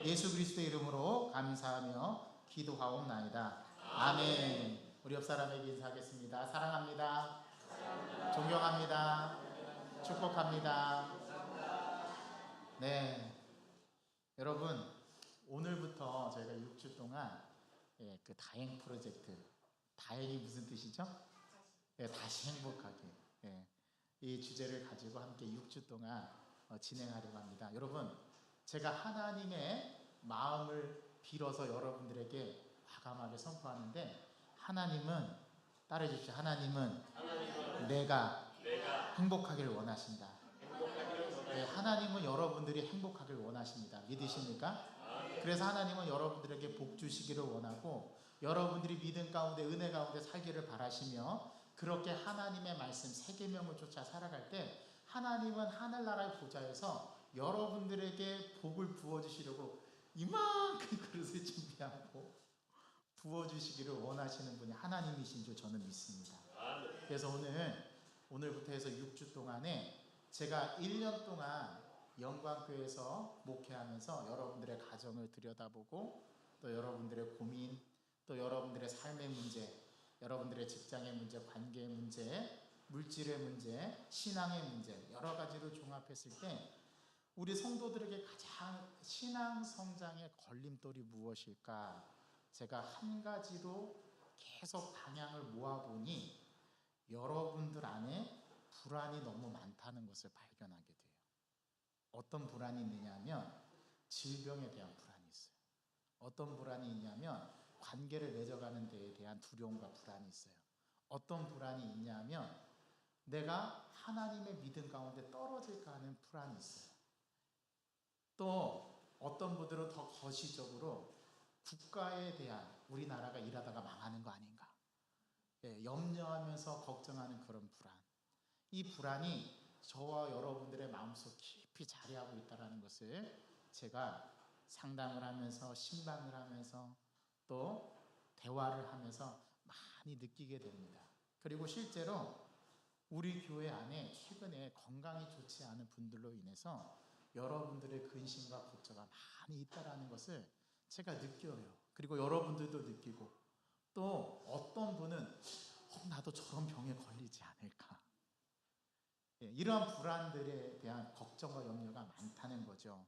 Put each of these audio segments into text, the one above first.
예수 그리스도의 이름으로 감사하며 기도하옵나이다. 아멘. 우리 옆 사람에게 인사하겠습니다. 사랑합니다. 존경합니다. 축복합니다. 네, 여러분, 오늘부터 저희가 6주 동안 그 다행 프로젝트, 다행이 무슨 뜻이죠? 다시 행복하게, 이 주제를 가지고 함께 6주 동안 진행하려고 합니다. 여러분, 제가 하나님의 마음을 빌어서 여러분들에게 과감하게 선포하는데, 하나님은, 따라해 주십시오. 하나님은 내가 행복하기를 원하신다. 하나님은 여러분들이 행복하길 원하십니다. 믿으십니까? 그래서 하나님은 여러분들에게 복 주시기를 원하고, 여러분들이 믿음 가운데, 은혜 가운데 살기를 바라시며, 그렇게 하나님의 말씀 세계명을 쫓아 살아갈 때 하나님은 하늘나라의 보좌에서 여러분들에게 복을 부어주시려고 이만큼 그릇을 준비하고 부어주시기를 원하시는 분이 하나님이신 줄 저는 믿습니다. 그래서 오늘부터 해서 6주 동안에 제가 1년 동안 영광교회에서 목회하면서 여러분들의 가정을 들여다보고, 또 여러분들의 고민, 또 여러분들의 삶의 문제, 여러분들의 직장의 문제, 관계의 문제, 물질의 문제, 신앙의 문제, 여러 가지를 종합했을 때 우리 성도들에게 가장 신앙 성장의 걸림돌이 무엇일까? 제가 한 가지로 계속 방향을 모아보니 여러분들 안에 불안이 너무 많다는 것을 발견하게 돼요. 어떤 불안이 있느냐 하면 질병에 대한 불안이 있어요. 어떤 불안이 있냐면 관계를 맺어가는 데에 대한 두려움과 불안이 있어요. 어떤 불안이 있냐면 내가 하나님의 믿음 가운데 떨어질까 하는 불안이 있어요. 또 어떤 분들은 더 거시적으로 국가에 대한, 우리나라가 일하다가 망하는 거 아닌가, 염려하면서 걱정하는 그런 불안, 이 불안이 저와 여러분들의 마음속 깊이 자리하고 있다는 것을 제가 상담을 하면서, 신방을 하면서, 또 대화를 하면서 많이 느끼게 됩니다. 그리고 실제로 우리 교회 안에 최근에 건강이 좋지 않은 분들로 인해서 여러분들의 근심과 걱정가 많이 있다는 것을 제가 느껴요. 그리고 여러분들도 느끼고, 또 어떤 분은 나도 저런 병에 걸리지 않을까, 이러한 불안들에 대한 걱정과 염려가 많다는 거죠.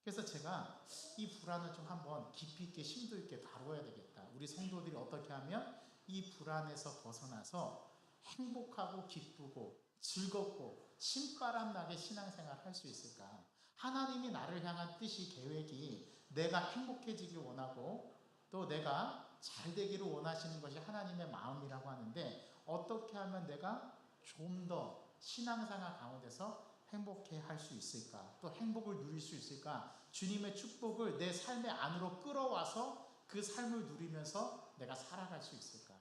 그래서 제가 이 불안을 좀 한번 깊이 있게 심도 있게 다뤄야 되겠다. 우리 성도들이 어떻게 하면 이 불안에서 벗어나서 행복하고 기쁘고 즐겁고 신바람 나게 신앙생활 할 수 있을까? 하나님이 나를 향한 뜻이, 계획이 내가 행복해지길 원하고, 또 내가 잘 되기를 원하시는 것이 하나님의 마음이라고 하는데, 어떻게 하면 내가 좀 더 신앙생활 가운데서 행복해 할 수 있을까? 또 행복을 누릴 수 있을까? 주님의 축복을 내 삶의 안으로 끌어와서 그 삶을 누리면서 내가 살아갈 수 있을까?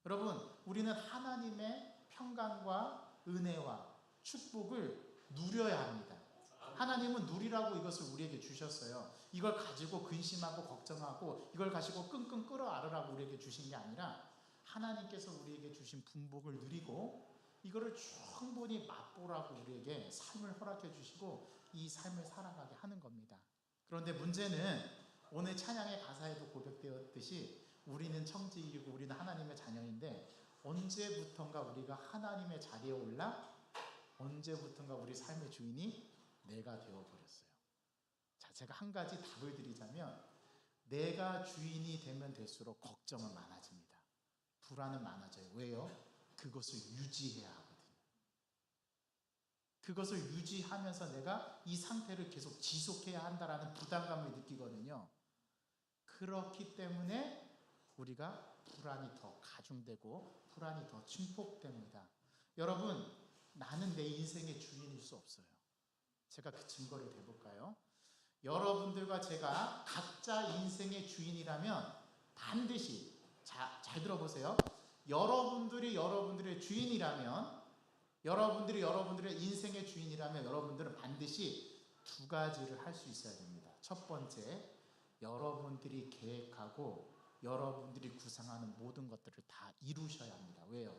여러분, 우리는 하나님의 평강과 은혜와 축복을 누려야 합니다. 하나님은 누리라고 이것을 우리에게 주셨어요. 이걸 가지고 근심하고 걱정하고 이걸 가지고 끙끙 끌어안으라고 우리에게 주신 게 아니라, 하나님께서 우리에게 주신 분복을 누리고 이거를 충분히 맛보라고 우리에게 삶을 허락해 주시고 이 삶을 살아가게 하는 겁니다. 그런데 문제는 오늘 찬양의 가사에도 고백되었듯이 우리는 청지기이고 우리는 하나님의 자녀인데, 언제부턴가 우리가 하나님의 자리에 올라 언제부턴가 우리 삶의 주인이 내가 되어버렸어요. 자, 제가 한 가지 답을 드리자면, 내가 주인이 되면 될수록 걱정은 많아집니다. 불안은 많아져요. 왜요? 그것을 유지해야 하거든요. 그것을 유지하면서 내가 이 상태를 계속 지속해야 한다는 부담감을 느끼거든요. 그렇기 때문에 우리가 불안이 더 가중되고 불안이 더 증폭됩니다. 여러분, 나는 내 인생의 주인일 수 없어요. 제가 그 증거를 대볼까요? 여러분들과 제가 각자 인생의 주인이라면 반드시, 잘 들어보세요. 여러분들이 여러분들의 주인이라면, 여러분들이 여러분들의 인생의 주인이라면 여러분들은 반드시 두 가지를 할 수 있어야 됩니다. 첫 번째, 여러분들이 계획하고 여러분들이 구상하는 모든 것들을 다 이루셔야 합니다. 왜요?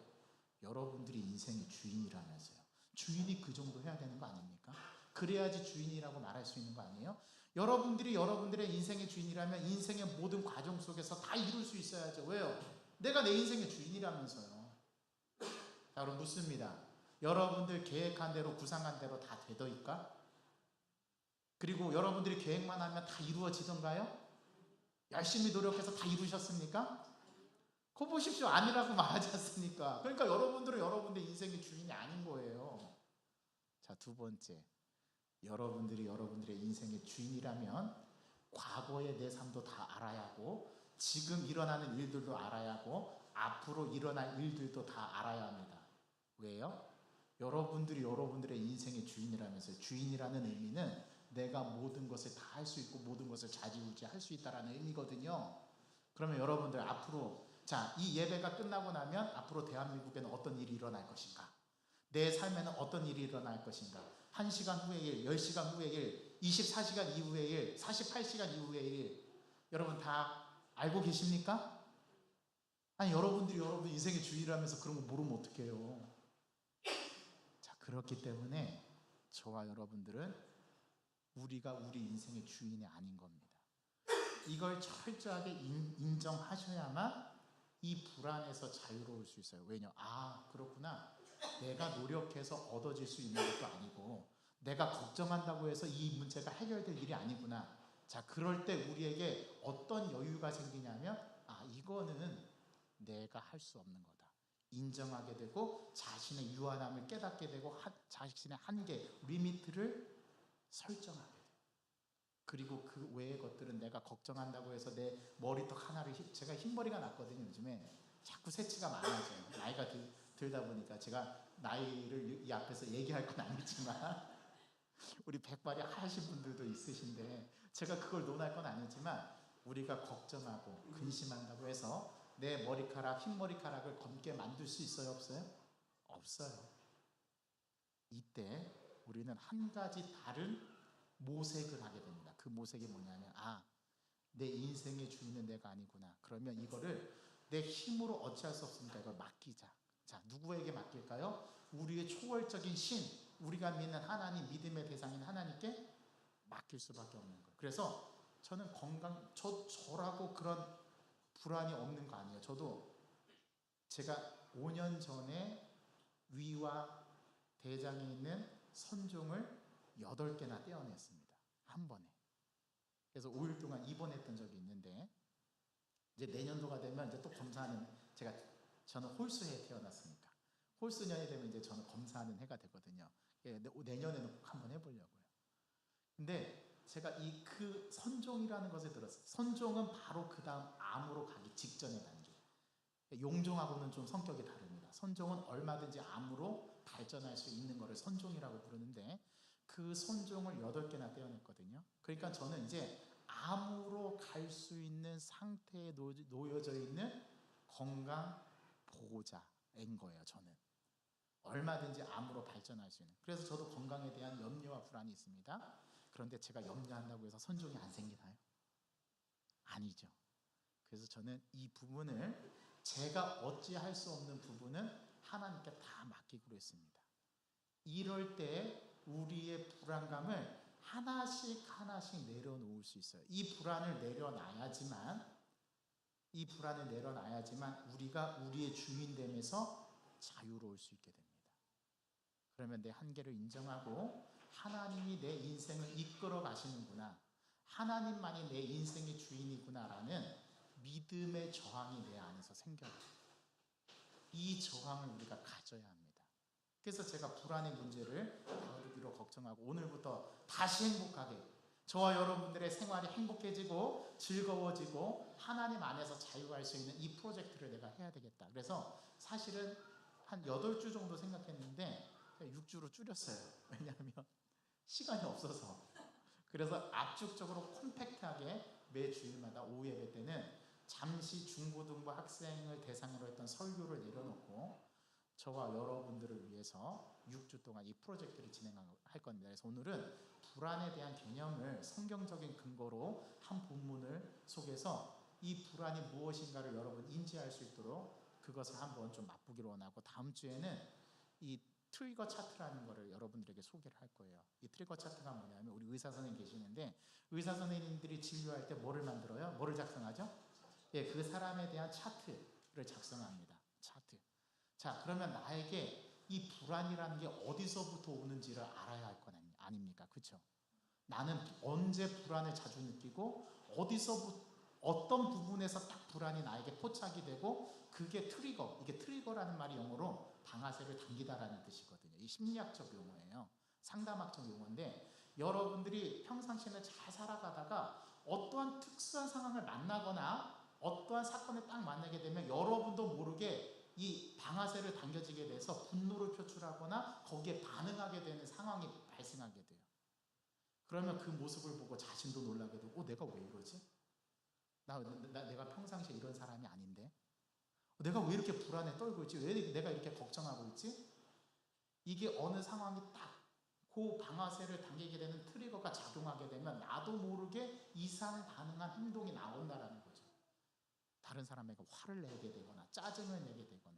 여러분들이 인생의 주인이라면서요. 주인이 그 정도 해야 되는 거 아닙니까? 그래야지 주인이라고 말할 수 있는 거 아니에요? 여러분들이 여러분들의 인생의 주인이라면 인생의 모든 과정 속에서 다 이룰 수 있어야죠. 왜요? 내가 내 인생의 주인이라면서요. 자, 그럼 묻습니다. 여러분들 계획한 대로 구상한 대로 다 되더일까? 그리고 여러분들이 계획만 하면 다 이루어지던가요? 열심히 노력해서 다 이루셨습니까? 그거 보십시오. 아니라고 말하지 않습니까? 그러니까 여러분들은 여러분들 인생의 주인이 아닌 거예요. 자, 두 번째. 여러분들이 여러분들의 인생의 주인이라면 과거의 내 삶도 다 알아야 하고 지금 일어나는 일들도 알아야 하고 앞으로 일어날 일들도 다 알아야 합니다. 왜요? 여러분들이 여러분들의 인생의 주인이라면서요. 주인이라는 의미는 내가 모든 것을 다 할 수 있고 모든 것을 좌지우지할 수 있다는 의미거든요. 그러면 여러분들 앞으로 자, 이 예배가 끝나고 나면 앞으로 대한민국에는 어떤 일이 일어날 것인가? 내 삶에는 어떤 일이 일어날 것인가? 1시간 후의 일, 10시간 후의 일, 24시간 이후의 일, 48시간 이후의 일, 여러분 다 알고 계십니까? 아니, 여러분들이 여러분 인생의 주인이라면서 그런 거 모르면 어떡해요? 자, 그렇기 때문에 저와 여러분들은 우리가 우리 인생의 주인이 아닌 겁니다. 이걸 철저하게 인정하셔야만 이 불안에서 자유로울 수 있어요. 왜냐? 아, 그렇구나. 내가 노력해서 얻어질 수 있는 것도 아니고 내가 걱정한다고 해서 이 문제가 해결될 일이 아니구나. 자, 그럴 때 우리에게 어떤 여유가 생기냐면 아, 이거는 내가 할 수 없는 거다. 인정하게 되고 자신의 유한함을 깨닫게 되고 자신의 한계, 리미트를 설정하게 돼요. 그리고 그 외의 것들은 내가 걱정한다고 해서 내 머리턱 하나를 제가 흰머리가 났거든요. 요즘에 자꾸 새치가 많아져요. 나이가 들다 보니까 제가 나이를 이 앞에서 얘기할 건 아니지만 우리 백발이 하신 분들도 있으신데 제가 그걸 논할 건 아니지만 우리가 걱정하고 근심한다고 해서 내 머리카락, 흰머리카락을 검게 만들 수 있어요? 없어요? 없어요. 이때 우리는 한 가지 다른 모색을 하게 됩니다. 그 모색이 뭐냐면 아, 내 인생의 주인은 내가 아니구나. 그러면 이거를 내 힘으로 어찌할 수 없으니까 이걸 맡기자. 자, 누구에게 맡길까요? 우리의 초월적인 신, 우리가 믿는 하나님, 믿음의 대상인 하나님께 맡길 수밖에 없는 거예요. 그래서 저는 저라고 그런 불안이 없는 거 아니에요. 저도 제가 5년 전에 위와 대장에 있는 선종을 8개나 떼어냈습니다. 한 번에. 그래서 5일 동안 입원했던 적이 있는데 이제 내년도가 되면 이제 또 검사하는 저는 홀수해에 태어났으니까 홀수년이 되면 이제 저는 검사하는 해가 되거든요. 내년에는 꼭 한번 해보려고요. 근데 제가 그 선종이라는 것을 들었어요. 선종은 바로 그 다음 암으로 가기 직전의 단계. 용종하고는 좀 성격이 다릅니다. 선종은 얼마든지 암으로 발전할 수 있는 것을 선종이라고 부르는데 그 선종을 8개나 떼어냈거든요. 그러니까 저는 이제 암으로 갈 수 있는 상태에 놓여져 있는 건강 보호자인 거예요. 저는 얼마든지 암으로 발전할 수 있는. 그래서 저도 건강에 대한 염려와 불안이 있습니다. 그런데 제가 염려한다고 해서 선종이 안 생기나요? 아니죠. 그래서 저는 이 부분을 제가 어찌할 수 없는 부분은 하나님께 다 맡기기로 했습니다. 이럴 때 우리의 불안감을 하나씩 하나씩 내려놓을 수 있어요. 이 불안을 내려놔야지만 우리가 우리의 주인됨에서 자유로울 수 있게 됩니다. 그러면 내 한계를 인정하고 하나님이 내 인생을 이끌어 가시는구나, 하나님만이 내 인생의 주인이구나라는 믿음의 저항이 내 안에서 생겨요. 이 저항을 우리가 가져야 합니다. 그래서 제가 불안의 문제를 다루기로 걱정하고 오늘부터 다시 행복하게 저와 여러분들의 생활이 행복해지고 즐거워지고 하나님 안에서 자유할 수 있는 이 프로젝트를 내가 해야 되겠다. 그래서 사실은 한 8주 정도 생각했는데 6주로 줄였어요. 왜냐하면 시간이 없어서. 그래서 압축적으로 콤팩트하게 매 주일마다 오후 예배 때는 잠시 중고등부 학생을 대상으로 했던 설교를 내려놓고 저와 여러분들을 위해서 6주 동안 이 프로젝트를 진행할 겁니다. 그래서 오늘은 불안에 대한 개념을 성경적인 근거로 한 본문을 속에서 이 불안이 무엇인가를 여러분 인지할 수 있도록 그것을 한번 좀 맛보기로 원하고 다음 주에는 이 트리거 차트라는 거를 여러분들에게 소개를 할 거예요. 이 트리거 차트가 뭐냐면 우리 의사 선생님 계시는데 의사 선생님들이 진료할 때 뭐를 만들어요? 뭐를 작성하죠? 예, 그 사람에 대한 차트를 작성합니다. 차트. 자, 그러면 나에게 이 불안이라는 게 어디서부터 오는지를 알아야 할 건 아닙니까? 그렇죠? 나는 언제 불안을 자주 느끼고 어디서부터 어떤 부분에서 딱 불안이 나에게 포착이 되고 그게 트리거, 이게 트리거라는 말이 영어로 방아쇠를 당기다라는 뜻이거든요. 이 심리학적 용어예요. 상담학적 용어인데 여러분들이 평상시에 잘 살아가다가 어떠한 특수한 상황을 만나거나 어떠한 사건을 딱 만나게 되면 여러분도 모르게 이 방아쇠를 당겨지게 돼서 분노를 표출하거나 거기에 반응하게 되는 상황이 발생하게 돼요. 그러면 그 모습을 보고 자신도 놀라게 되고 내가 왜 이러지? 내가 평상시에 이런 사람이 아닌데 내가 왜 이렇게 불안에 떨고 있지? 왜 내가 이렇게 걱정하고 있지? 이게 어느 상황이 딱 그 방아쇠를 당기게 되는 트리거가 작용하게 되면 나도 모르게 이상 반응한 행동이 나온다라는 거죠. 다른 사람에게 화를 내게 되거나 짜증을 내게 되거나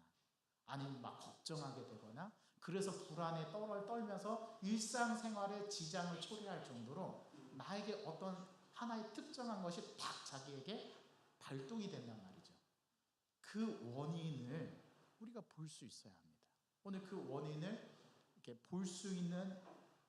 아니면 막 걱정하게 되거나 그래서 불안에 떨면서 일상생활에 지장을 초래할 정도로 나에게 어떤 하나의 특정한 것이 딱 자기에게 발동이 된단 말이죠. 그 원인을 우리가 볼 수 있어야 합니다. 오늘 그 원인을 이렇게 볼 수 있는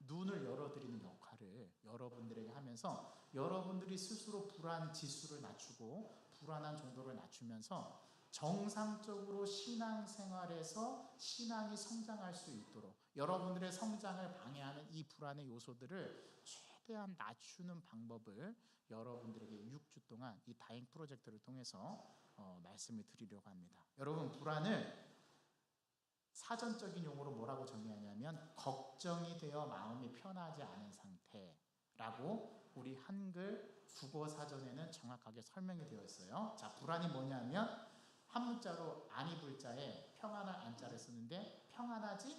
눈을 열어드리는 역할을 여러분들에게 하면서 여러분들이 스스로 불안 지수를 낮추고 불안한 정도를 낮추면서 정상적으로 신앙생활에서 신앙이 성장할 수 있도록 여러분들의 성장을 방해하는 이 불안의 요소들을 최대한 낮추는 방법을 여러분들에게 6주 동안 이 다잉 프로젝트를 통해서 말씀을 드리려고 합니다. 여러분 불안을 사전적인 용어로 뭐라고 정의하냐면 걱정이 되어 마음이 편하지 않은 상태라고 우리 한글 국어 사전에는 정확하게 설명이 되어 있어요. 자, 불안이 뭐냐면 한 문자로 안이 불자에 평안할 안자를 쓰는데 평안하지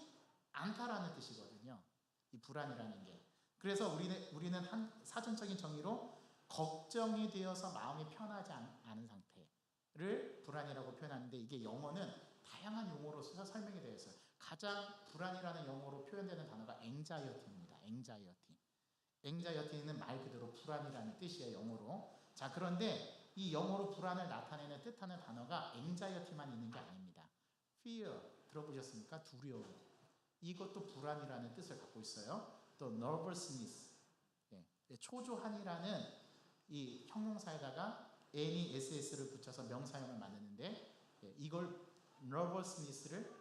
않다라는 뜻이거든요. 이 불안이라는 게. 그래서 우리는 한 사전적인 정의로 걱정이 되어서 마음이 편하지 않은 상태를 불안이라고 표현하는데 이게 영어는 다양한 용어로 설명이 되어 있어요. 가장 불안이라는 영어로 표현되는 단어가 anxiety입니다. anxiety는 말 그대로 불안이라는 뜻이에요. 영어로. 자, 그런데 이 영어로 불안을 나타내는 뜻하는 단어가 anxiety만 있는 게 아닙니다. fear 들어보셨습니까? 두려움. 이것도 불안이라는 뜻을 갖고 있어요. 또 nervousness, 초조한이라는 이 형용사에다가 n이 ss를 붙여서 명사형을 만드는데 이걸 nervousness를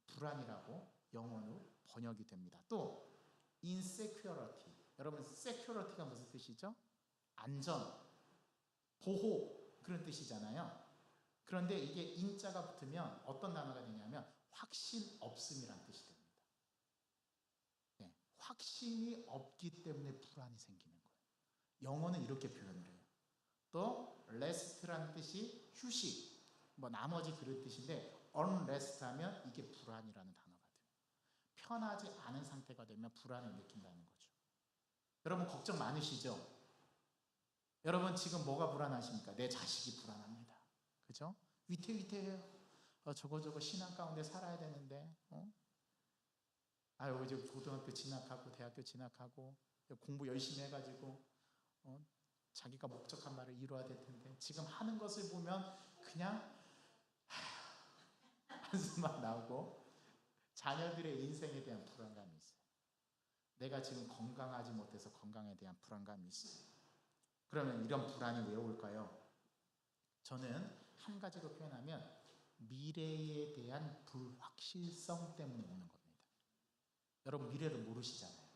불안이라고 영어로 번역이 됩니다. 또 insecurity, 여러분 security가 무슨 뜻이죠? 안전, 보호 그런 뜻이잖아요. 그런데 이게 인자가 붙으면 어떤 단어가 되냐면 확신 없음이란 뜻이 됩니다. 확신이 없기 때문에 불안이 생기는 거예요. 영어는 이렇게 표현을 해요. 또 rest라는 뜻이 휴식, 나머지 그런 뜻인데 unrest 하면 이게 불안이라는 단어가 돼요. 편하지 않은 상태가 되면 불안을 느낀다는 거죠. 여러분 걱정 많으시죠? 여러분 지금 뭐가 불안하십니까? 내 자식이 불안합니다. 그죠? 위태위태해요. 저거 신앙 가운데 살아야 되는데 이제 고등학교 진학하고 대학교 진학하고 공부 열심히 해가지고 자기가 목적한 바를 이루어야 될 텐데 지금 하는 것을 보면 그냥 한숨만 나오고 자녀들의 인생에 대한 불안감이 있어요. 내가 지금 건강하지 못해서 건강에 대한 불안감이 있어요. 그러면 이런 불안이 왜 올까요? 저는 한 가지로 표현하면 미래에 대한 불확실성 때문에 오는 겁니다. 여러분 미래를 모르시잖아요.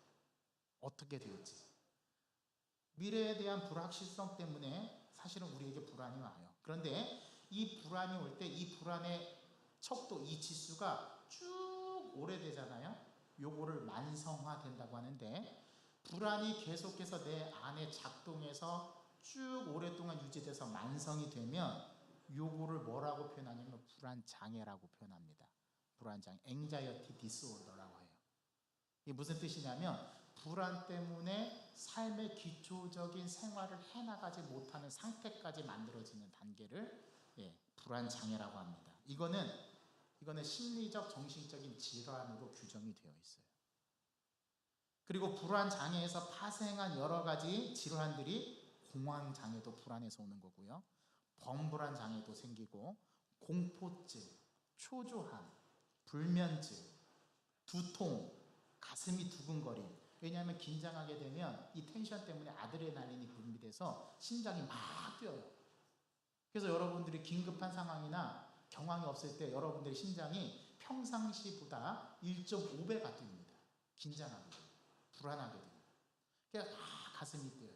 어떻게 될지. 미래에 대한 불확실성 때문에 사실은 우리에게 불안이 와요. 그런데 이 불안이 올 때 이 불안의 척도, 이 지수가 쭉 오래되잖아요. 요거를 만성화된다고 하는데 불안이 계속해서 내 안에 작동해서 쭉 오랫동안 유지돼서 만성이 되면 요거를 뭐라고 표현하냐면 불안장애라고 표현합니다. 불안장애, anxiety disorder라고 해요. 이게 무슨 뜻이냐면 불안 때문에 삶의 기초적인 생활을 해나가지 못하는 상태까지 만들어지는 단계를 불안장애라고 합니다. 이거는 이거는 심리적, 정신적인 질환으로 규정이 되어 있어요. 그리고 불안 장애에서 파생한 여러 가지 질환들이 공황 장애도 불안에서 오는 거고요. 범불안 장애도 생기고 공포증, 초조함, 불면증, 두통, 가슴이 두근거림. 왜냐하면 긴장하게 되면 이 텐션 때문에 아드레날린이 분비돼서 심장이 막 뛰어요. 그래서 여러분들이 긴급한 상황이나 경황이 없을 때 여러분들의 심장이 평상시보다 1.5배가 뜁니다. 긴장하게 돼요. 불안하게 돼요. 그러니까 가슴이 뛰어요.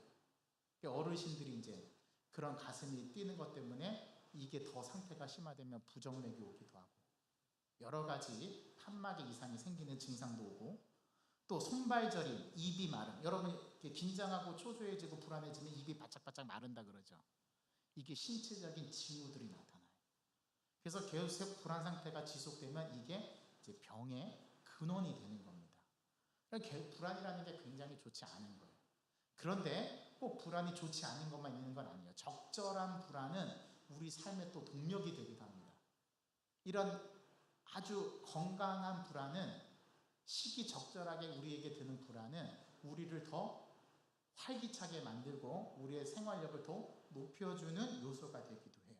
그러니까 어르신들이 이제 그런 가슴이 뛰는 것 때문에 이게 더 상태가 심화되면 부정맥이 오기도 하고 여러 가지 판막에 이상이 생기는 증상도 오고 또 손발저림, 입이 마름. 여러분 이렇게 긴장하고 초조해지고 불안해지면 입이 바짝바짝 마른다 그러죠. 이게 신체적인 징후들이 나타나요. 그래서 계속 불안 상태가 지속되면 이게 이제 병의 근원이 되는 겁니다. 그러니까 불안이라는 게 굉장히 좋지 않은 거예요. 그런데 꼭 불안이 좋지 않은 것만 있는 건 아니에요. 적절한 불안은 우리 삶의 또 동력이 되기도 합니다. 이런 아주 건강한 불안은 시기적절하게 우리에게 드는 불안은 우리를 더 활기차게 만들고 우리의 생활력을 더 높여주는 요소가 되기도 해요.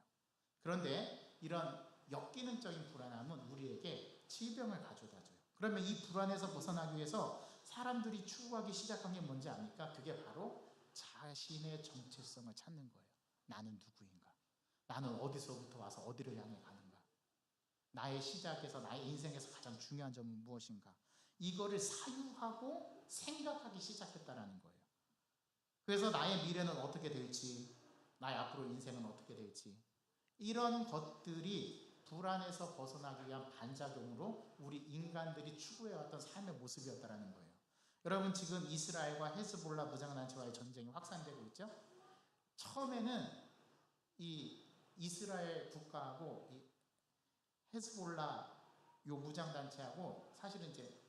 그런데 이런 역기능적인 불안함은 우리에게 질병을 가져다 줘요. 그러면 이 불안에서 벗어나기 위해서 사람들이 추구하기 시작한 게 뭔지 아니까 그게 바로 자신의 정체성을 찾는 거예요. 나는 누구인가? 나는 어디서부터 와서 어디를 향해 가는가? 나의 시작에서 나의 인생에서 가장 중요한 점은 무엇인가? 이거를 사유하고 생각하기 시작했다라는 거예요. 그래서 나의 미래는 어떻게 될지, 나의 앞으로 인생은 어떻게 될지 이런 것들이 불안에서 벗어나기 위한 반작용으로 우리 인간들이 추구해왔던 삶의 모습이었다는 거예요. 여러분 지금 이스라엘과 헤즈볼라 무장단체와의 전쟁이 확산되고 있죠. 처음에는 이 이스라엘 국가하고 이 헤즈볼라 요 무장단체하고 사실은 이제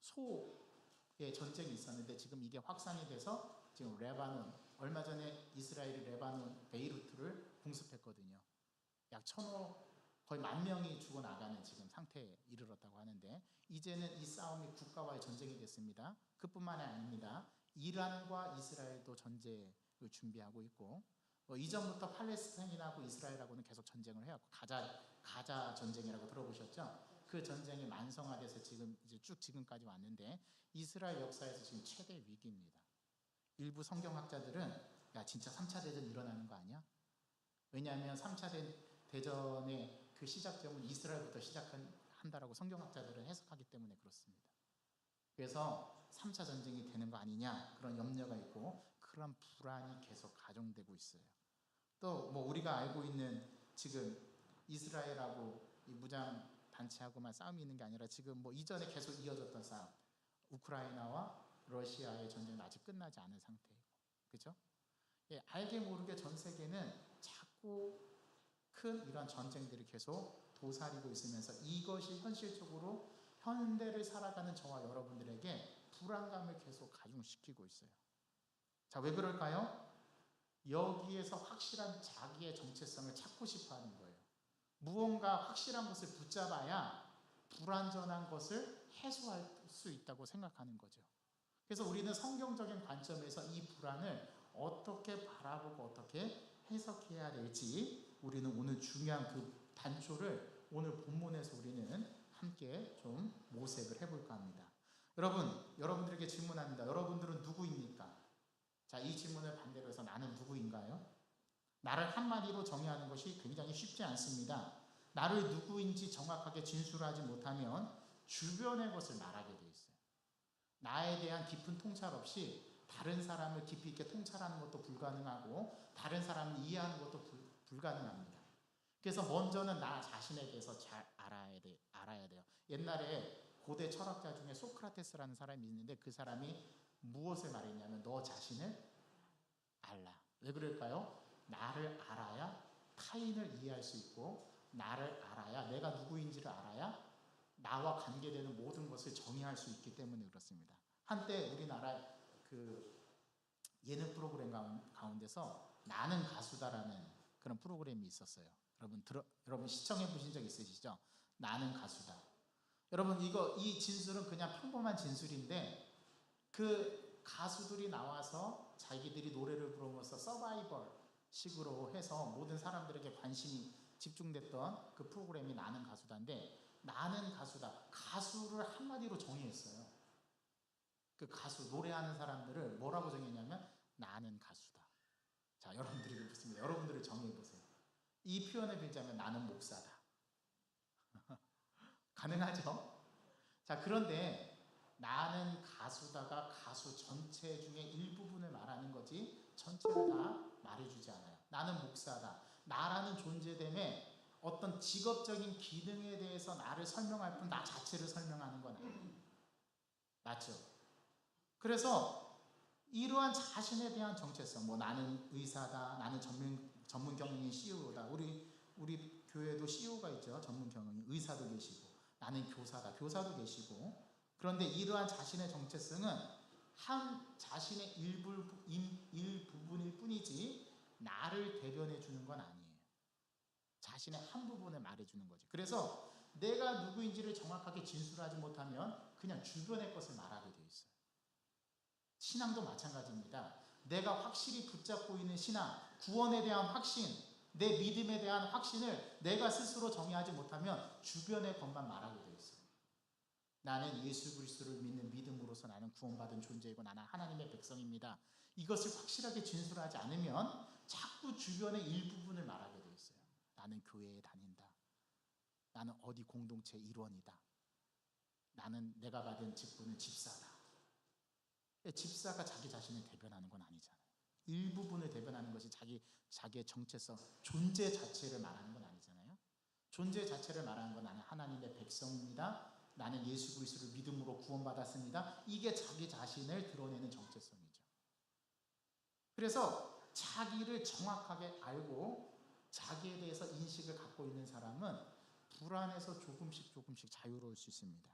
소의 전쟁이 있었는데 지금 이게 확산이 돼서 지금 레바논, 얼마 전에 이스라엘이 레바논 베이루트를 공습했거든요. 약 거의 10,000명이 죽어나가는 지금 상태에 이르렀다고 하는데 이제는 이 싸움이 국가와의 전쟁이 됐습니다. 그뿐만이 아닙니다. 이란과 이스라엘도 전쟁을 준비하고 있고 이전부터 팔레스타인하고 이스라엘하고는 계속 전쟁을 해왔고 가자 전쟁이라고 들어보셨죠? 그 전쟁이 만성화돼서 지금 이제 쭉 지금까지 왔는데 이스라엘 역사에서 지금 최대 위기입니다. 일부 성경학자들은 야 진짜 3차 대전 일어나는 거 아니야? 왜냐하면 3차 대전의 그 시작점은 이스라엘부터 시작한다라고 성경학자들은 해석하기 때문에 그렇습니다. 그래서 3차 전쟁이 되는 거 아니냐 그런 염려가 있고 그런 불안이 계속 가중되고 있어요. 또 뭐 우리가 알고 있는 지금 이스라엘하고 이 무장 단체하고만 싸움이 있는 게 아니라 지금 뭐 이전에 계속 이어졌던 싸움, 우크라이나와 러시아의 전쟁은 아직 끝나지 않은 상태이고, 그렇죠? 예, 알게 모르게 전 세계는 자꾸 큰 이런 전쟁들이 계속 도사리고 있으면서 이것이 현실적으로 현대를 살아가는 저와 여러분들에게 불안감을 계속 가중시키고 있어요. 자, 왜 그럴까요? 여기에서 확실한 자기의 정체성을 찾고 싶어 하는 거예요. 무언가 확실한 것을 붙잡아야 불완전한 것을 해소할 수 있다고 생각하는 거죠. 그래서 우리는 성경적인 관점에서 이 불안을 어떻게 바라보고 어떻게 해석해야 될지 우리는 오늘 중요한 그 단초를 오늘 본문에서 우리는 함께 좀 모색을 해볼까 합니다. 여러분들에게 질문합니다. 여러분들은 누구입니까? 자, 이 질문을 반대로 해서 나는 누구인가요? 나를 한마디로 정의하는 것이 굉장히 쉽지 않습니다. 나를 누구인지 정확하게 진술하지 못하면 주변의 것을 말하게 돼 있어요. 나에 대한 깊은 통찰 없이 다른 사람을 깊이 있게 통찰하는 것도 불가능하고 다른 사람을 이해하는 것도 불가능합니다. 그래서 먼저는 나 자신에 대해서 잘 알아야 돼요. 옛날에 고대 철학자 중에 소크라테스라는 사람이 있는데 그 사람이 무엇을 말했냐면 너 자신을 알라. 왜 그럴까요? 나를 알아야 타인을 이해할 수 있고 나를 알아야 내가 누구인지를 알아야 나와 관계되는 모든 것을 정의할 수 있기 때문에 그렇습니다. 한때 우리나라 그 예능 프로그램 가운데서 나는 가수다라는 그런 프로그램이 있었어요. 여러분 시청해 보신 적 있으시죠? 나는 가수다. 여러분 이 진술은 그냥 평범한 진술인데 그 가수들이 나와서 자기들이 노래를 부르면서 서바이벌 식으로 해서 모든 사람들에게 관심이 집중됐던 그 프로그램이 나는 가수다인데, 나는 가수다, 가수를 한마디로 정의했어요. 그 가수 노래하는 사람들을 뭐라고 정의했냐면 나는 가수다. 자, 여러분들이 묻습니다. 여러분들을 정의해보세요. 이 표현을 빌자면 나는 목사다. 가능하죠? 자, 그런데 나는 가수다가 가수 전체 중에 일부분을 말하는 거지 전체를 다 말해주지 않아요. 나는 목사다, 나라는 존재됨에 어떤 직업적인 기능에 대해서 나를 설명할 뿐 나 자체를 설명하는 건 아니에요. 맞죠? 그래서 이러한 자신에 대한 정체성, 뭐 나는 의사다, 나는 전문 경영인 CEO다. 우리 교회도 CEO가 있죠. 전문 경영인, 의사도 계시고, 나는 교사다, 교사도 계시고. 그런데 이러한 자신의 정체성은 한 자신의 일부분일 뿐이지 나를 대변해 주는 건 아니에요. 자신의 한 부분을 말해주는 거지. 그래서 내가 누구인지를 정확하게 진술하지 못하면 그냥 주변의 것을 말하게 돼 있어요. 신앙도 마찬가지입니다. 내가 확실히 붙잡고 있는 신앙, 구원에 대한 확신, 내 믿음에 대한 확신을 내가 스스로 정의하지 못하면 주변의 것만 말하게 돼 있어요. 나는 예수 그리스도를 믿는 믿음으로서 나는 구원받은 존재이고 나는 하나님의 백성입니다. 이것을 확실하게 진술하지 않으면 자꾸 주변의 일부분을 말하게 돼 있어요. 나는 교회에 다닌다. 나는 어디 공동체 일원이다. 나는 내가 받은 직분은 집사다. 집사가 자기 자신을 대변하는 건 아니잖아요. 일부분을 대변하는 것이 자기의 정체성, 존재 자체를 말하는 건 아니잖아요. 존재 자체를 말하는 건 나는 하나님의 백성입니다. 나는 예수 그리스도를 믿음으로 구원받았습니다. 이게 자기 자신을 드러내는 정체성이죠. 그래서 자기를 정확하게 알고 자기에 대해서 인식을 갖고 있는 사람은 불안에서 조금씩 자유로울 수 있습니다.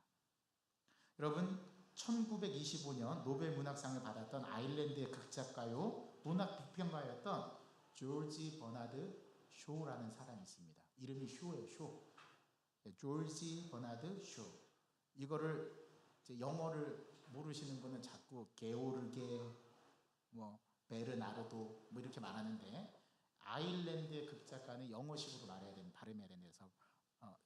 여러분, 1925년 노벨 문학상을 받았던 아일랜드의 극작가요 문학 비평가였던 조지 버나드 쇼라는 사람이 있습니다. 이름이 쇼예요. 쇼. 조지 버나드 쇼. 이거를 영어를 모르시는 분은 자꾸 게오르게, 뭐 베르나르도 뭐 이렇게 말하는데, 아일랜드의 극작가는 영어식으로 말해야 되는, 발음해야 되는 데서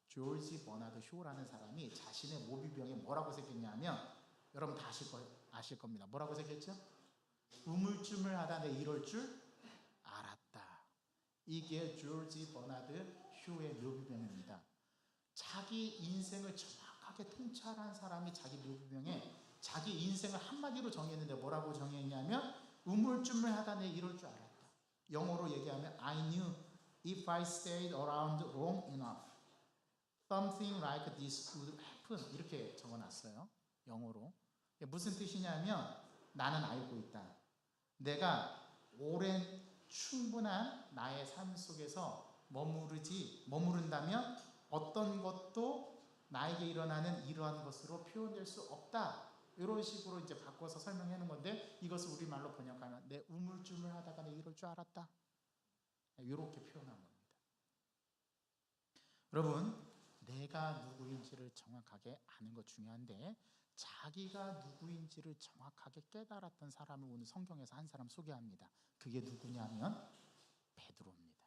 조지 버나드 쇼라는 사람이 자신의 모비병에 뭐라고 새겼냐면, 여러분 다 아실 겁니다. 뭐라고 새겼죠? 우물쭈물하다 내 이럴 줄 알았다. 이게 조지 버나드 쇼의 묘비병입니다. 자기 인생을 정확하게 통찰한 사람이 자기 묘비병에 자기 인생을 한마디로 정의했는데 뭐라고 정의했냐면 우물쭈물하다 내 이럴 줄 알았다. 영어로 얘기하면 I knew if I stayed around long enough something like this would happen. 이렇게 적어놨어요. 영어로. 무슨 뜻이냐면 나는 알고 있다. 내가 오랜 충분한 나의 삶 속에서 머무른다면 어떤 것도 나에게 일어나는 이러한 것으로 표현될 수 없다. 이런 식으로 이제 바꿔서 설명하는 건데, 이것을 우리말로 번역하면 내 우물쭈물하다가 내 이럴 줄 알았다. 이렇게 표현한 겁니다. 여러분, 내가 누구인지를 정확하게 아는 것 중요한데, 자기가 누구인지를 정확하게 깨달았던 사람을 오늘 성경에서 한 사람 소개합니다. 그게 누구냐면 베드로입니다.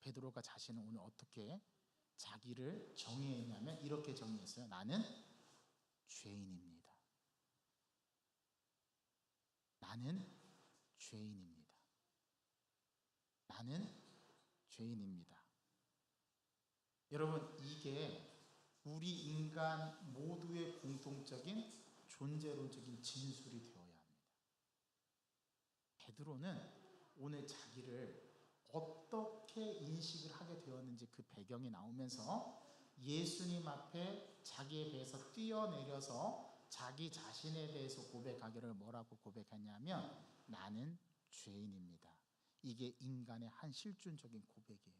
베드로가 자신은 오늘 어떻게 자기를 정의했냐면 이렇게 정의했어요. 나는 죄인입니다. 나는 죄인입니다. 나는 죄인입니다. 여러분, 이게 우리 인간 모두의 공통적인 존재론적인 진술이 되어야 합니다. 베드로는 오늘 자기를 어떻게 인식을 하게 되었는지 그 배경이 나오면서 예수님 앞에 자기에 대해서 뛰어내려서 자기 자신에 대해서 고백하기를 뭐라고 고백했냐면 나는 죄인입니다. 이게 인간의 한 실존적인 고백이에요.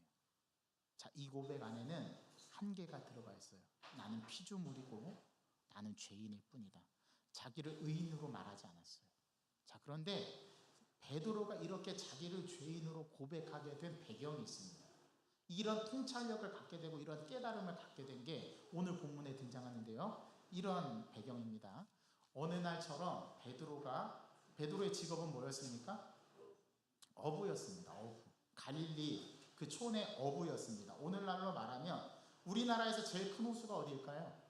자, 이 고백 안에는 한계가 들어가 있어요. 나는 피조물이고 나는 죄인일 뿐이다. 자기를 의인으로 말하지 않았어요. 자, 그런데 베드로가 이렇게 자기를 죄인으로 고백하게 된 배경이 있습니다. 이런 통찰력을 갖게 되고 이런 깨달음을 갖게 된 게 오늘 본문에 등장하는데요. 이런 배경입니다. 어느 날처럼 베드로의 직업은 뭐였습니까? 어부였습니다. 어부. 갈릴리 그 촌의 어부였습니다. 오늘날로 말하면 우리나라에서 제일 큰 호수가 어디일까요?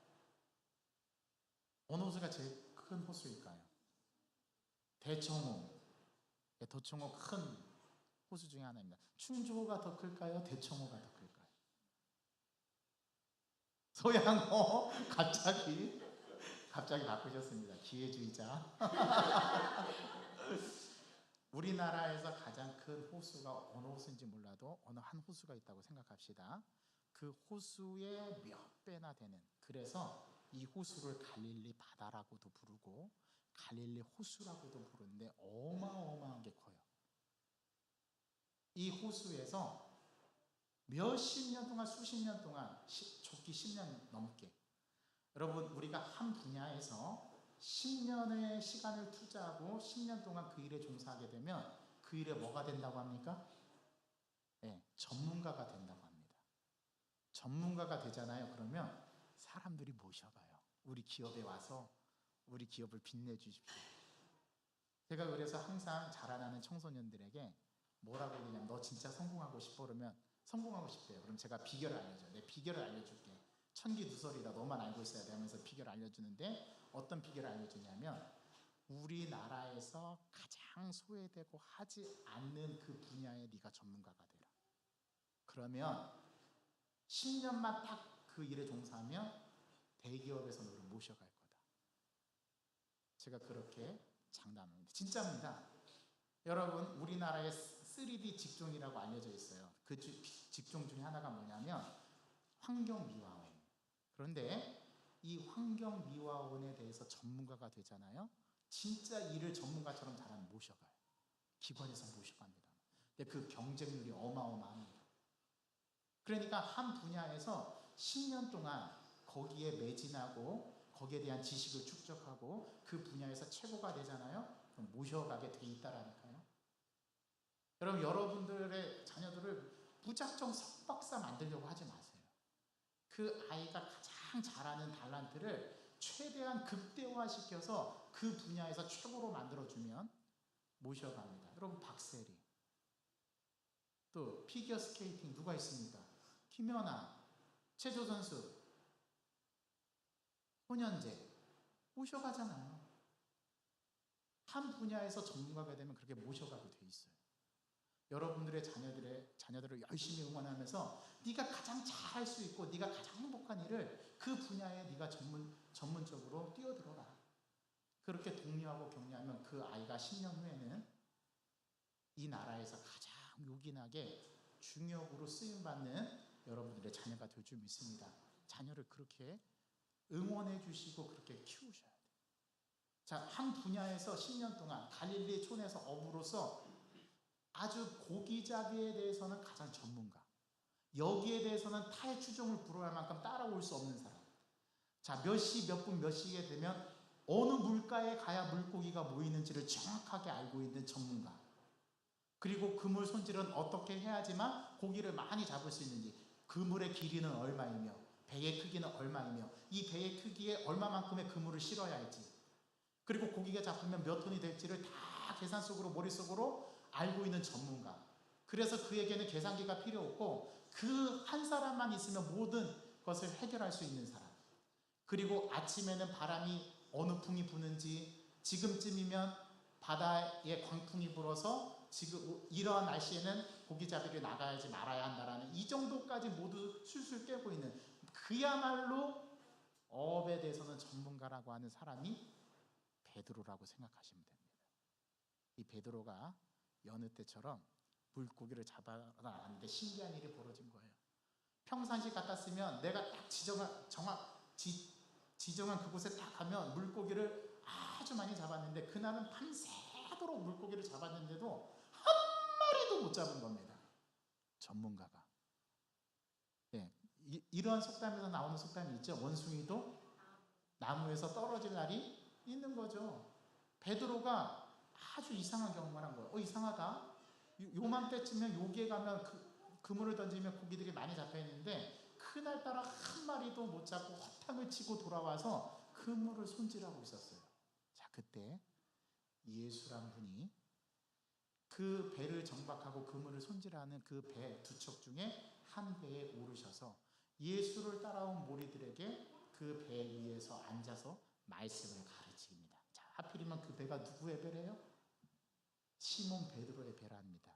어느 호수가 제일 큰 호수일까요? 대청호. 대청호 큰 호수 중에 하나입니다. 충주호가 더 클까요? 대청호가 더 클까요? 소양호. 갑자기 바꾸셨습니다. 기회주의자. 우리나라에서 가장 큰 호수가 어느 호수인지 몰라도 어느 한 호수가 있다고 생각합시다. 그 호수의 몇 배나 되는, 그래서 이 호수를 갈릴리 바다라고도 부르고 갈릴리 호수라고도 부르는데 어마어마하게 커요. 이 호수에서 몇십 년 동안, 수십 년 동안, 적기 10년 넘게, 여러분 우리가 한 분야에서 10년의 시간을 투자하고 10년 동안 그 일에 종사하게 되면 그 일에 뭐가 된다고 합니까? 네, 전문가가 된다고 합니다. 전문가가 되잖아요. 그러면 사람들이 모셔가요. 우리 기업에 와서 우리 기업을 빛내주십시오. 제가 그래서 항상 자라나는 청소년들에게 뭐라고 얘기냐면, 너 진짜 성공하고 싶어? 그러면 성공하고 싶대요. 그럼 제가 비결을 알려줘요. 내 비결을 알려줄게. 천기누설이다, 너만 알고 있어야 돼 하면서 비결을 알려주는데, 어떤 비결을 알려주냐면 우리나라에서 가장 소외되고 하지 않는 그 분야에 네가 전문가가 되라. 그러면 10년만 딱 그 일에 종사하면 대기업에서 너를 모셔갈 거다. 제가 그렇게 장담합니다. 진짜입니다. 여러분 우리나라에 3D 직종이라고 알려져 있어요. 그 직종 중에 하나가 뭐냐면 환경미화원. 그런데 이 환경미화원에 대해서 전문가가 되잖아요. 진짜 일을 전문가처럼 잘하면 모셔가요. 기관에서 모셔갑니다. 근데 그 경쟁률이 어마어마합니다. 그러니까 한 분야에서 10년 동안 거기에 매진하고 거기에 대한 지식을 축적하고 그 분야에서 최고가 되잖아요. 그럼 모셔가게 돼 있다라니까요. 여러분 여러분들의 자녀들을 무작정 석박사 만들려고 하지 마세요. 그 아이가 가장 잘하는 달란트를 최대한 극대화시켜서 그 분야에서 최고로 만들어주면 모셔갑니다. 여러분 박세리, 또 피겨스케이팅 누가 있습니까? 김연아, 체조선수, 손현재 모셔가잖아요. 한 분야에서 전문가가 되면 그렇게 모셔가게 돼 있어요. 여러분들의 자녀들을 열심히 응원하면서 네가 가장 잘할 수 있고 네가 가장 행복한 일을 그 분야에 네가 전문적으로 뛰어들어라. 그렇게 독려하고 격려하면 그 아이가 10년 후에는 이 나라에서 가장 요긴하게 중역으로 쓰임받는 여러분들의 자녀가 될 줄 믿습니다. 자녀를 그렇게 응원해 주시고 그렇게 키우셔야 돼요. 자, 한 분야에서 10년 동안 갈릴리 촌에서 어부로서 아주 고기잡이에 대해서는 가장 전문가, 여기에 대해서는 타의 추종을 불허할 만큼 따라올 수 없는 사람. 자, 몇 시 몇 분 몇 시에 되면 어느 물가에 가야 물고기가 모이는지를 정확하게 알고 있는 전문가. 그리고 그물 손질은 어떻게 해야지만 고기를 많이 잡을 수 있는지, 그물의 길이는 얼마이며 배의 크기는 얼마이며 이 배의 크기에 얼마만큼의 그물을 실어야 할지, 그리고 고기가 잡히면 몇 톤이 될지를 다 계산 속으로 머릿속으로 알고 있는 전문가. 그래서 그에게는 계산기가 필요 없고 그 한 사람만 있으면 모든 것을 해결할 수 있는 사람. 그리고 아침에는 바람이 어느 풍이 부는지, 지금쯤이면 바다에 광풍이 불어서 지금 이러한 날씨에는 고기잡이를 나가야지 말아야 한다라는 이 정도까지 모두 술술 깨고 있는, 그야말로 어업에 대해서는 전문가라고 하는 사람이 베드로라고 생각하시면 됩니다. 이 베드로가 여느 때처럼 물고기를 잡아러 나갔는데 신기한 일이 벌어진 거예요. 평상시 같았으면 내가 딱 지정한 그곳에 딱 가면 물고기를 아주 많이 잡았는데, 그날은 밤새도록 물고기를 잡았는데도 한 마리도 못 잡은 겁니다. 전문가가. 네, 이러한 속담에서 나오는 속담이 있죠. 원숭이도 나무에서 떨어질 날이 있는 거죠. 베드로가 아주 이상한 경험을 한 거예요. 이상하다. 요맘때쯤에 여기에 가면 그물을 던지면 고기들이 많이 잡혀 있는데 그날따라 한 마리도 못 잡고 허탕을 치고 돌아와서 그물을 손질하고 있었어요. 자, 그때 예수란 분이 그 배를 정박하고 그물을 손질하는 그 배 두 척 중에 한 배에 오르셔서 예수를 따라온 무리들에게 그 배 위에서 앉아서 말씀을 가르칩니다. 자, 하필이면 그 배가 누구의 배래요? 시몬 베드로의 배랍니다.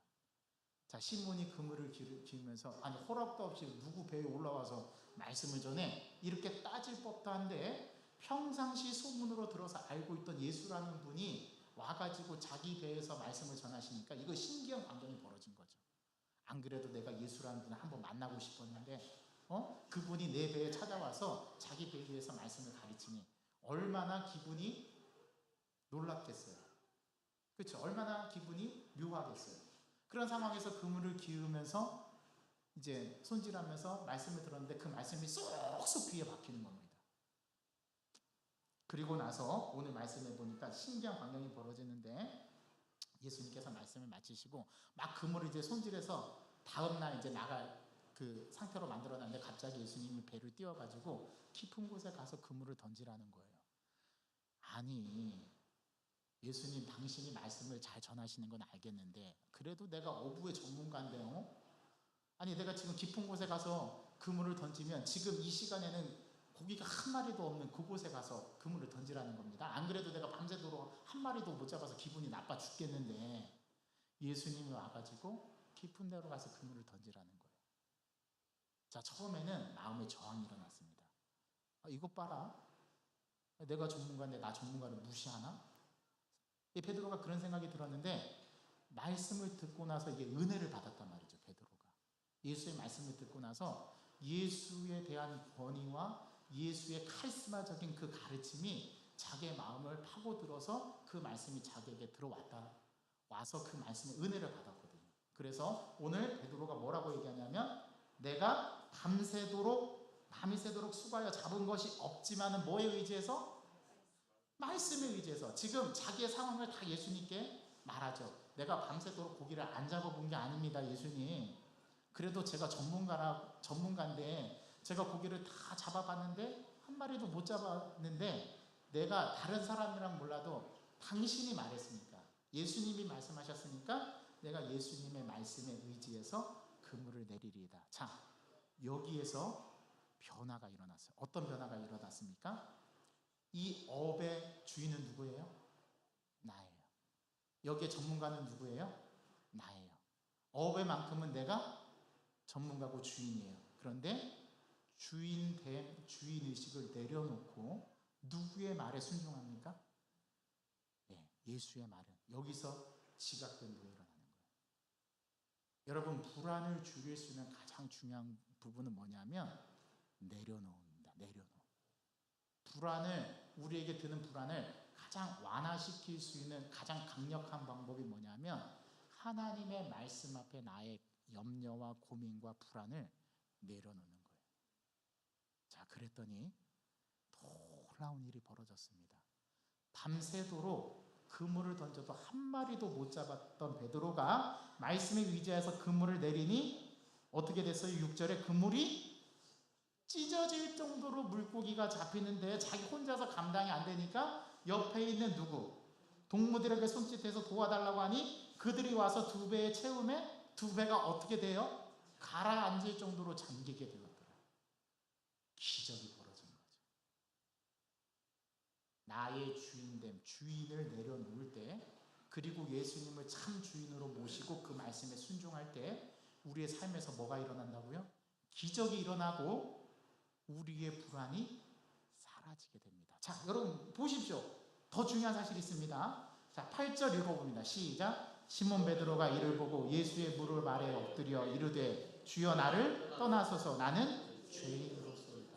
자, 시몬이 그물을 기우면서 아니 허락도 없이 누구 배에 올라와서 말씀을 전해? 이렇게 따질 법도 한데 평상시 소문으로 들어서 알고 있던 예수라는 분이 와가지고 자기 배에서 말씀을 전하시니까 이거 신기한 광경이 벌어진 거죠. 안 그래도 내가 예수라는 분을 한번 만나고 싶었는데 그분이 내 배에 찾아와서 자기 배 위에서 말씀을 가르치니 얼마나 기분이 놀랍겠어요. 그렇죠? 얼마나 기분이 묘하겠어요. 그런 상황에서 그물을 기우면서 이제 손질하면서 말씀을 들었는데 그 말씀이 쏙쏙 귀에 박히는 겁니다. 그리고 나서 오늘 말씀해 보니까 신기한 광경이 벌어지는데 예수님께서 말씀을 마치시고 막 그물을 이제 손질해서 다음날 이제 나갈 그 상태로 만들어놨는데 갑자기 예수님이 배를 띄워가지고 깊은 곳에 가서 그물을 던지라는 거예요. 아니 예수님 당신이 말씀을 잘 전하시는 건 알겠는데 그래도 내가 어부의 전문가인데요. 아니 내가 지금 깊은 곳에 가서 그물을 던지면 지금 이 시간에는 고기가 한 마리도 없는 그곳에 가서 그물을 던지라는 겁니다. 안 그래도 내가 밤새도록 한 마리도 못 잡아서 기분이 나빠 죽겠는데 예수님이 와가지고 깊은 데로 가서 그물을 던지라는 거예요. 자, 처음에는 마음의 저항이 일어났습니다. 이것 봐라. 내가 전문가인데 나 전문가를 무시하나? 이 베드로가 그런 생각이 들었는데 말씀을 듣고 나서 이게 은혜를 받았단 말이죠. 베드로가 예수의 말씀을 듣고 나서 예수에 대한 권위와 예수의 카리스마적인 그 가르침이 자기의 마음을 파고들어서 그 말씀이 자기에게 들어왔다. 와서 그 말씀의 은혜를 받았거든요. 그래서 오늘 베드로가 뭐라고 얘기하냐면 내가 밤이 새도록 수고하여 잡은 것이 없지만은 뭐에 의지해서? 말씀에 의지해서. 지금 자기의 상황을 다 예수님께 말하죠. 내가 밤새도록 고기를 안 잡아본 게 아닙니다, 예수님. 그래도 제가 전문가인데 제가 고기를 다 잡아봤는데 한 마리도 못 잡았는데 내가 다른 사람이랑 몰라도 당신이 말했으니까 예수님이 말씀하셨으니까 내가 예수님의 말씀에 의지해서 그물을 내리리이다. 자, 여기에서 변화가 일어났어요. 어떤 변화가 일어났습니까? 이 업의 주인은 누구예요? 나예요. 여기에 전문가는 누구예요? 나예요. 업의만큼은 내가 전문가고 주인이에요. 그런데 주인의식을 내려놓고 누구의 말에 순종합니까? 네, 예수의 말은. 여기서 지각된 일이 일어나는 거예요. 여러분, 불안을 줄일 수 있는 가장 중요한 부분은 뭐냐면 내려놓는다. 우리에게 드는 불안을 가장 완화시킬 수 있는 가장 강력한 방법이 뭐냐면 하나님의 말씀 앞에 나의 염려와 고민과 불안을 내려놓는 거예요. 자, 그랬더니 놀라운 일이 벌어졌습니다. 밤새도록 그물을 던져도 한 마리도 못 잡았던 베드로가 말씀에 의지해서 그물을 내리니 어떻게 됐어요? 6절에 그물이 찢어질 정도로 물고기가 잡히는데 자기 혼자서 감당이 안 되니까 옆에 있는 누구? 동무들에게 손짓해서 도와달라고 하니 그들이 와서 두 배의 채움에 두 배가 어떻게 돼요? 가라앉을 정도로 잠기게 되었더라. 기적이 벌어진 거죠. 나의 주인됨, 주인을 내려놓을 때 그리고 예수님을 참 주인으로 모시고 그 말씀에 순종할 때 우리의 삶에서 뭐가 일어난다고요? 기적이 일어나고 우리의 불안이 사라지게 됩니다. 자, 여러분 보십시오. 더 중요한 사실이 있습니다. 자, 8절 읽어봅니다. 시작. 시몬 베드로가 이를 보고 예수의 무릎 아래에 엎드려 이르되 주여 나를 떠나소서 나는 죄인으로소이다.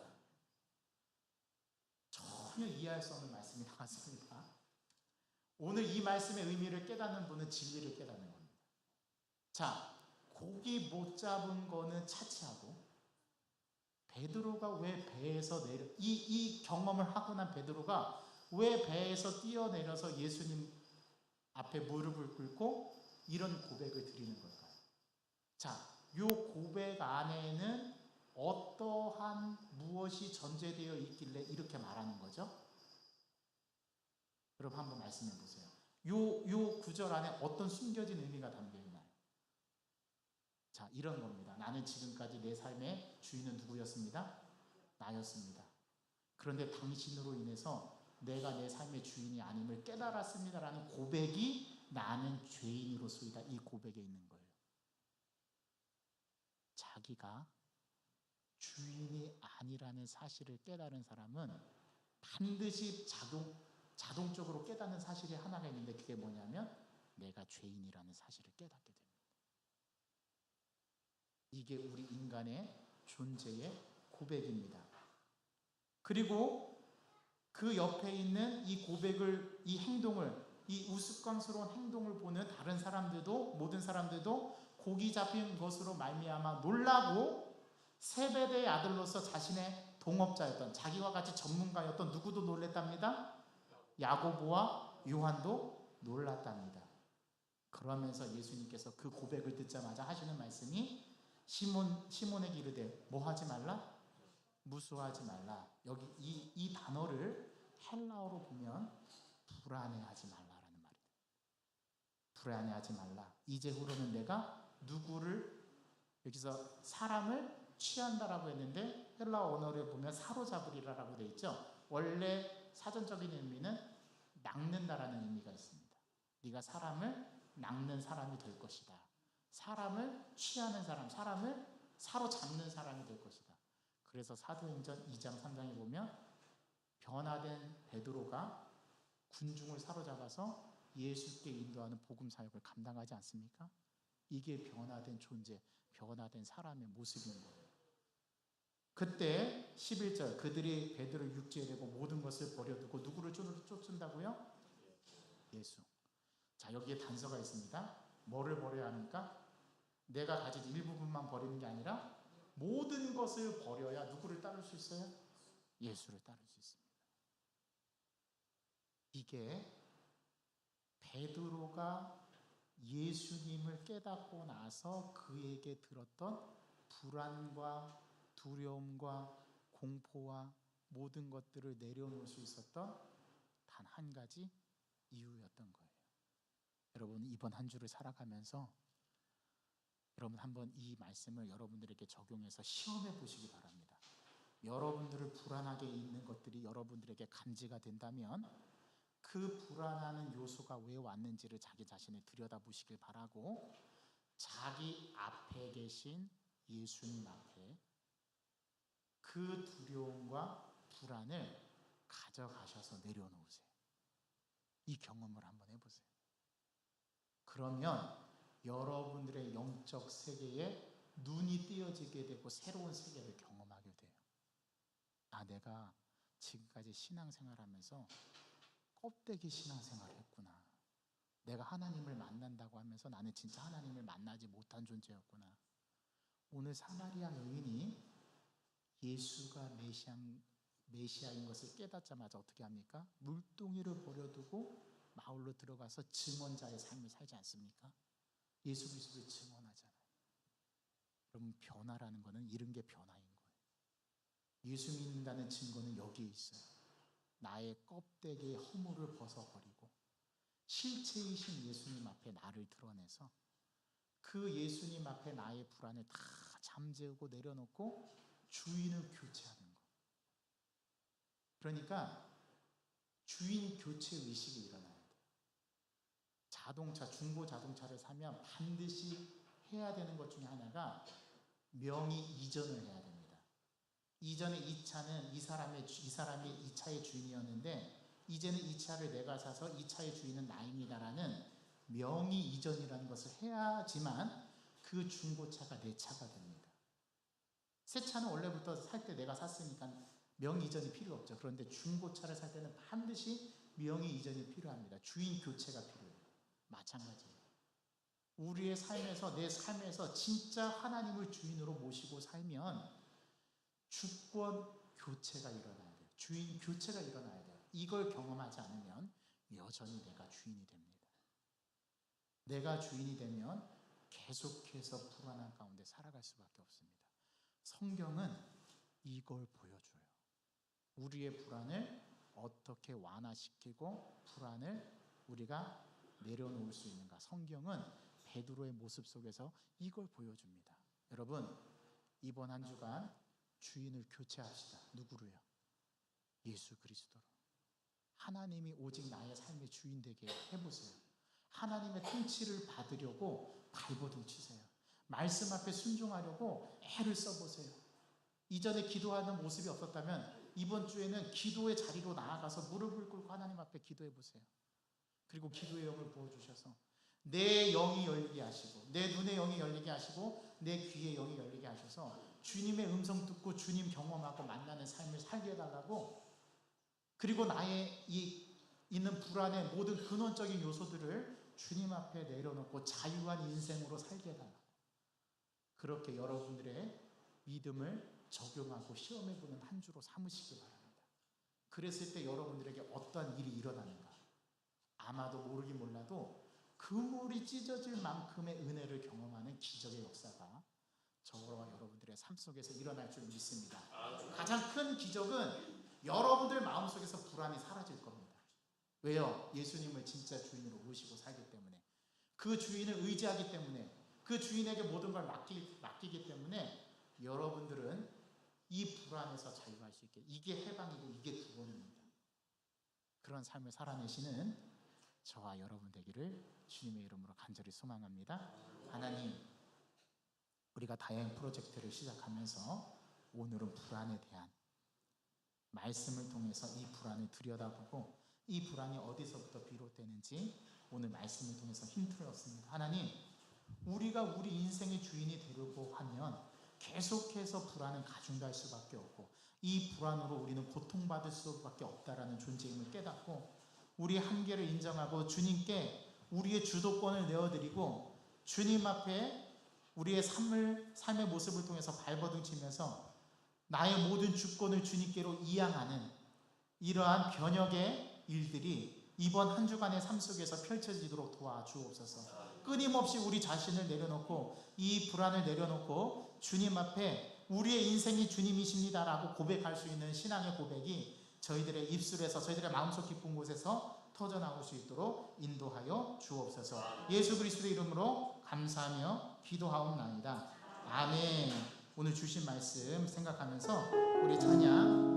전혀 이해할 수 없는 말씀이 나왔습니다. 오늘 이 말씀의 의미를 깨닫는 분은 진리를 깨닫는 겁니다. 자, 고기 못 잡은 거는 차치하고 베드로가 왜 배에서 이 경험을 하고 난 베드로가 왜 배에서 뛰어내려서 예수님 앞에 무릎을 꿇고 이런 고백을 드리는 걸까요? 자, 요 고백 안에는 어떠한 무엇이 전제되어 있길래 이렇게 말하는 거죠? 여러분 한번 말씀해 보세요. 요 구절 안에 어떤 숨겨진 의미가 담겨 있나요? 자, 이런 겁니다. 나는 지금까지 내 삶의 주인은 누구였습니다? 나였습니다. 그런데 당신으로 인해서 내가 내 삶의 주인이 아님을 깨달았습니다라는 고백이 나는 죄인으로서이다. 이 고백에 있는 거예요. 자기가 주인이 아니라는 사실을 깨달은 사람은 반드시 자동적으로 깨닫는 사실이 하나가 있는데 그게 뭐냐면 내가 죄인이라는 사실을 깨닫게 됩니다. 이게 우리 인간의 존재의 고백입니다. 그리고 그 옆에 있는 이 고백을, 이 행동을, 이 우스꽝스러운 행동을 보는 다른 사람들도, 모든 사람들도 고기 잡힌 것으로 말미암아 놀라고 세베대의 아들로서 자신의 동업자였던, 자기와 같이 전문가였던 누구도 놀랬답니다. 야고보와 요한도 놀랐답니다. 그러면서 예수님께서 그 고백을 듣자마자 하시는 말씀이 시몬에게 이르되 뭐 하지 말라? 무수하지 말라. 여기 이 단어를 헬라어로 보면 불안해하지 말라라는 말이에요. 불안해하지 말라. 이제후로는 내가 누구를, 여기서 사람을 취한다라고 했는데 헬라어 언어를 보면 사로잡으리라라고 되어 있죠. 원래 사전적인 의미는 낚는다라는 의미가 있습니다. 네가 사람을 낚는 사람이 될 것이다. 사람을 취하는 사람, 사람을 사로잡는 사람이 될 것이다. 그래서 사도행전 2장 3장에 보면 변화된 베드로가 군중을 사로잡아서 예수께 인도하는 복음 사역을 감당하지 않습니까? 이게 변화된 존재, 변화된 사람의 모습인 거예요. 그때 11절 그들이 베드로를 육지에 내고 모든 것을 버려두고 누구를 쫓는다고요? 예수. 자, 여기에 단서가 있습니다. 뭐를 버려야 합니까? 내가 가진 일부분만 버리는 게 아니라 모든 것을 버려야 누구를 따를 수 있어요? 예수를 따를 수 있습니다. 이게 베드로가 예수님을 깨닫고 나서 그에게 들었던 불안과 두려움과 공포와 모든 것들을 내려놓을 수 있었던 단 한 가지 이유였던 거예요. 여러분, 이번 한 주를 살아가면서 여러분 한번 이 말씀을 여러분들에게 적용해서 시험해 보시기 바랍니다. 여러분들을 불안하게 있는 것들이 여러분들에게 감지가 된다면 그 불안하는 요소가 왜 왔는지를 자기 자신을 들여다보시길 바라고 자기 앞에 계신 예수님 앞에 그 두려움과 불안을 가져가셔서 내려놓으세요. 이 경험을 한번 해보세요. 그러면 여러분들의 영적 세계에 눈이 띄어지게 되고 새로운 세계를 경험하게 돼요. 아, 내가 지금까지 신앙생활하면서 껍데기 신앙생활을 했구나. 내가 하나님을 만난다고 하면서 나는 진짜 하나님을 만나지 못한 존재였구나. 오늘 사마리아 여인이 예수가 메시아인 것을 깨닫자마자 어떻게 합니까? 물동이를 버려두고 마을로 들어가서 증언자의 삶을 살지 않습니까? 예수 그리스도를 증언하잖아요. 여러분, 변화라는 것은 이런 게 변화인 거예요. 예수 믿는다는 증거는 여기에 있어요. 나의 껍데기의 허물을 벗어버리고 실체이신 예수님 앞에 나를 드러내서 그 예수님 앞에 나의 불안을 다 잠재우고 내려놓고 주인을 교체하는 거. 그러니까 주인 교체 의식이 일어나야 돼요. 자동차, 중고 자동차를 사면 반드시 해야 되는 것 중에 하나가 명의 이전을 해야 됩니다. 이전에 이 차는 이 사람이 이 차의 주인이었는데 이제는 이 차를 내가 사서 이 차의 주인은 나입니다라는 명의 이전이라는 것을 해야지만 그 중고차가 내 차가 됩니다. 새 차는 원래부터 살 때 내가 샀으니까 명의 이전이 필요 없죠. 그런데 중고차를 살 때는 반드시 명의 이전이 필요합니다. 주인 교체가 필요해요. 마찬가지예요. 우리의 삶에서, 내 삶에서 진짜 하나님을 주인으로 모시고 살면 주권 교체가 일어나야 돼요. 주인 교체가 일어나야 돼요. 이걸 경험하지 않으면 여전히 내가 주인이 됩니다. 내가 주인이 되면 계속해서 불안한 가운데 살아갈 수밖에 없습니다. 성경은 이걸 보여줘요. 우리의 불안을 어떻게 완화시키고 불안을 우리가 내려놓을 수 있는가. 성경은 베드로의 모습 속에서 이걸 보여줍니다. 여러분, 이번 한 주간 주인을 교체합시다. 누구로요? 예수 그리스도로. 하나님이 오직 나의 삶의 주인 되게 해보세요. 하나님의 통치를 받으려고 발버둥 치세요. 말씀 앞에 순종하려고 애를 써보세요. 이전에 기도하는 모습이 없었다면 이번 주에는 기도의 자리로 나아가서 무릎을 꿇고 하나님 앞에 기도해 보세요. 그리고 기도의 영을 부어주셔서 내 영이 열리게 하시고, 내 눈의 영이 열리게 하시고, 내 귀의 영이 열리게 하셔서 주님의 음성 듣고 주님 경험하고 만나는 삶을 살게 해달라고, 그리고 나의 이 있는 불안의 모든 근원적인 요소들을 주님 앞에 내려놓고 자유한 인생으로 살게 해달라고, 그렇게 여러분들의 믿음을 적용하고 시험해보는 한 주로 삼으시기 바랍니다. 그랬을 때 여러분들에게 어떠한 일이 일어나는가, 아마도 모르긴 몰라도 그물이 찢어질 만큼의 은혜를 경험하는 기적의 역사가 저와 여러분들의 삶 속에서 일어날 줄 믿습니다. 가장 큰 기적은 여러분들 마음속에서 불안이 사라질 겁니다. 왜요? 예수님을 진짜 주인으로 모시고 살기 때문에, 그 주인을 의지하기 때문에, 그 주인에게 모든 걸 맡기기 때문에 여러분들은 이 불안에서 자유할 수 있게, 이게 해방이고 이게 구원입니다. 그런 삶을 살아내시는 저와 여러분 되기를 주님의 이름으로 간절히 소망합니다. 하나님, 우리가 다양한 프로젝트를 시작하면서 오늘은 불안에 대한 말씀을 통해서 이 불안을 들여다보고 이 불안이 어디서부터 비롯되는지 오늘 말씀을 통해서 힌트를 얻습니다. 하나님, 우리가 우리 인생의 주인이 되려고 하면 계속해서 불안은 가중될 수밖에 없고, 이 불안으로 우리는 고통받을 수밖에 없다라는 존재임을 깨닫고, 우리의 한계를 인정하고 주님께 우리의 주도권을 내어드리고 주님 앞에 우리의 삶의 모습을 통해서 발버둥 치면서 나의 모든 주권을 주님께로 이양하는 이러한 변혁의 일들이 이번 한 주간의 삶 속에서 펼쳐지도록 도와주옵소서. 끊임없이 우리 자신을 내려놓고 이 불안을 내려놓고 주님 앞에 우리의 인생이 주님이십니다라고 고백할 수 있는 신앙의 고백이 저희들의 입술에서, 저희들의 마음속 깊은 곳에서 터져나올 수 있도록 인도하여 주옵소서. 예수 그리스도의 이름으로 감사하며 기도하옵나이다. 아멘. 오늘 주신 말씀 생각하면서 우리 찬양